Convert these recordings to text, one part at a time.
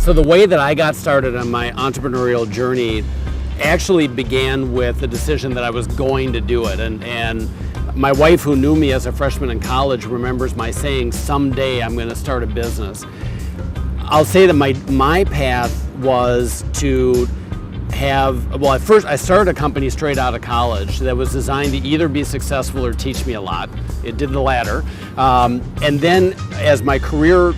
So the way that I got started on my entrepreneurial journey actually began with the decision that I was going to do it. And my wife, who knew me as a freshman in college, remembers my saying, someday I'm going to start a business. I'll say that my path was to have, well, at first I started a company straight out of college that was designed to either be successful or teach me a lot. It did the latter. And then as my career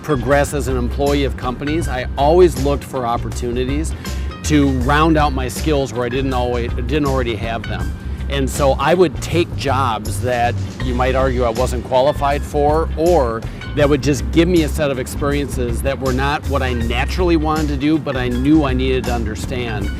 progressed as an employee of companies, I always looked for opportunities to round out my skills where I didn't already have them. And so I would take jobs that you might argue I wasn't qualified for, or that would just give me a set of experiences that were not what I naturally wanted to do, but I knew I needed to understand.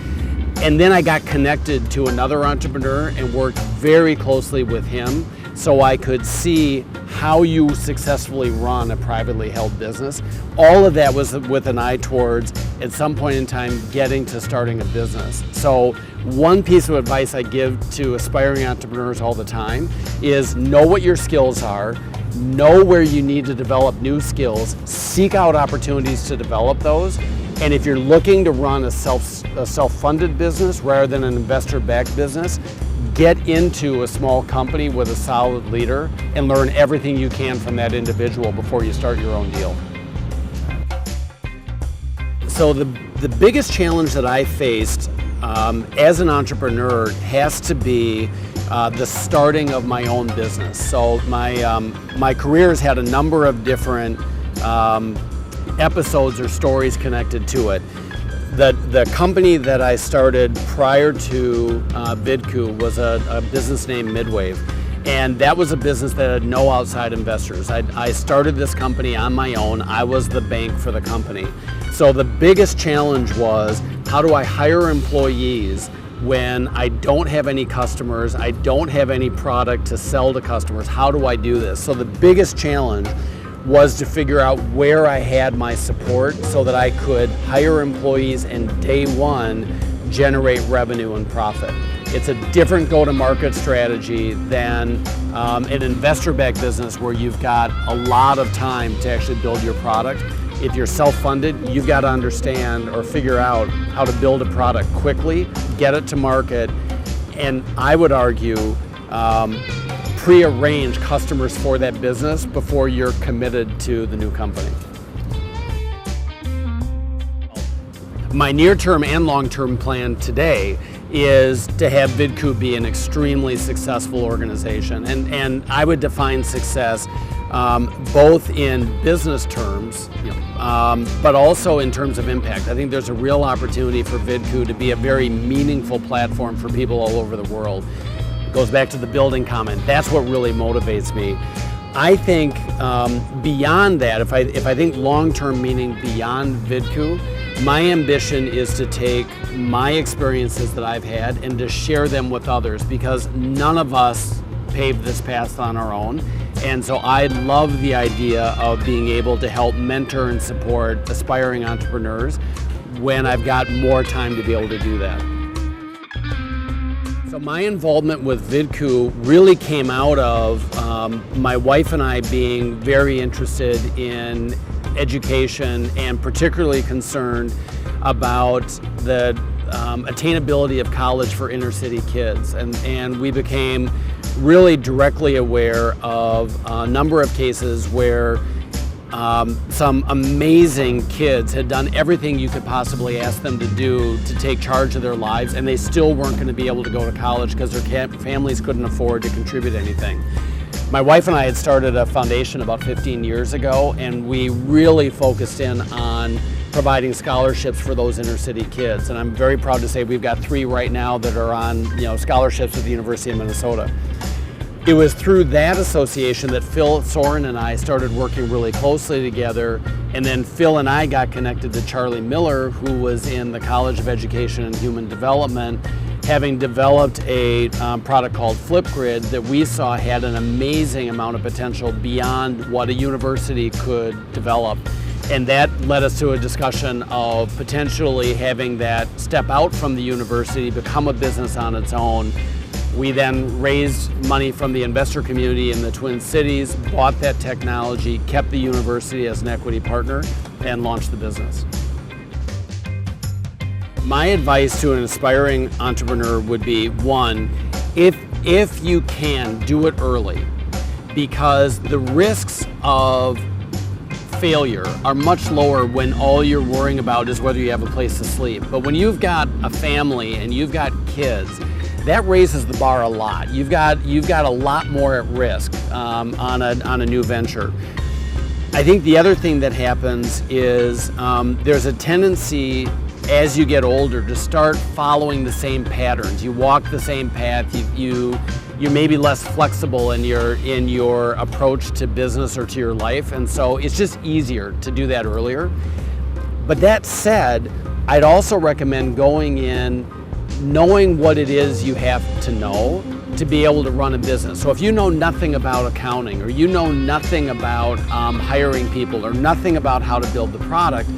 And then I got connected to another entrepreneur and worked very closely with him so I could see how you successfully run a privately held business. All of that was with an eye towards, at some point in time, getting to starting a business. So one piece of advice I give to aspiring entrepreneurs all the time is know what your skills are, know where you need to develop new skills, seek out opportunities to develop those, and if you're looking to run a self-funded business rather than an investor-backed business, get into a small company with a solid leader and learn everything you can from that individual before you start your own deal. So the biggest challenge that I faced as an entrepreneur has to be the starting of my own business. So my career has had a number of different episodes or stories connected to it. The company that I started prior to Vidku was a business named Midwave, and that was a business that had no outside investors. I started this company on my own. I was the bank for the company. So the biggest challenge was, how do I hire employees when I don't have any customers, I don't have any product to sell to customers? How do I do this? So the biggest challenge was to figure out where I had my support so that I could hire employees and day one generate revenue and profit. It's a different go-to-market strategy than an investor-backed business where you've got a lot of time to actually build your product. If you're self-funded, you've got to understand or figure out how to build a product quickly, get it to market, and I would argue pre-arrange customers for that business before you're committed to the new company. My near-term and long-term plan today is to have Vidku be an extremely successful organization, and I would define success both in business terms, but also in terms of impact. I think there's a real opportunity for Vidku to be a very meaningful platform for people all over the world. It goes back to the building comment. That's what really motivates me. I think beyond that, if I think long-term meaning beyond Vidku, my ambition is to take my experiences that I've had and to share them with others, because none of us paved this path on our own. And so I love the idea of being able to help mentor and support aspiring entrepreneurs when I've got more time to be able to do that. So my involvement with Vidku really came out of my wife and I being very interested in education and particularly concerned about the attainability of college for inner city kids. And we became really directly aware of a number of cases where some amazing kids had done everything you could possibly ask them to do to take charge of their lives, and they still weren't going to be able to go to college because their families couldn't afford to contribute anything. My wife and I had started a foundation about 15 years ago, and we really focused in on providing scholarships for those inner city kids. And I'm very proud to say we've got 3 right now that are on scholarships with the University of Minnesota. It was through that association that Phil Soren and I started working really closely together, and then Phil and I got connected to Charlie Miller, who was in the College of Education and Human Development, having developed a product called Flipgrid that we saw had an amazing amount of potential beyond what a university could develop. And that led us to a discussion of potentially having that step out from the university, become a business on its own. We then raised money from the investor community in the Twin Cities, bought that technology, kept the university as an equity partner, and launched the business. My advice to an aspiring entrepreneur would be, one, if you can, do it early, because the risks of failure are much lower when all you're worrying about is whether you have a place to sleep. But when you've got a family and you've got kids, that raises the bar a lot. You've got a lot more at risk on a new venture. I think the other thing that happens is there's a tendency as you get older to start following the same patterns. You walk the same path. You're maybe less flexible in your approach to business or to your life, and so it's just easier to do that earlier. But that said, I'd also recommend going in knowing what it is you have to know to be able to run a business. So if you know nothing about accounting, or you know nothing about hiring people, or nothing about how to build the product,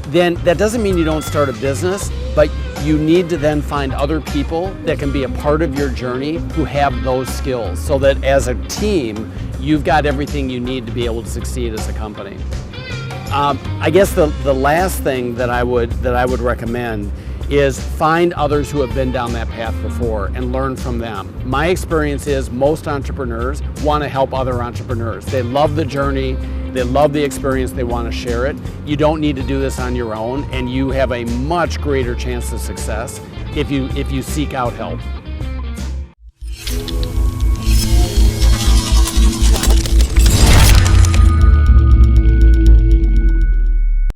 then that doesn't mean you don't start a business, but you need to then find other people that can be a part of your journey who have those skills, so that as a team, you've got everything you need to be able to succeed as a company. I guess the last thing that I would recommend is find others who have been down that path before and learn from them. My experience is most entrepreneurs want to help other entrepreneurs. They love the journey, they love the experience, they want to share it. You don't need to do this on your own, and you have a much greater chance of success if you seek out help.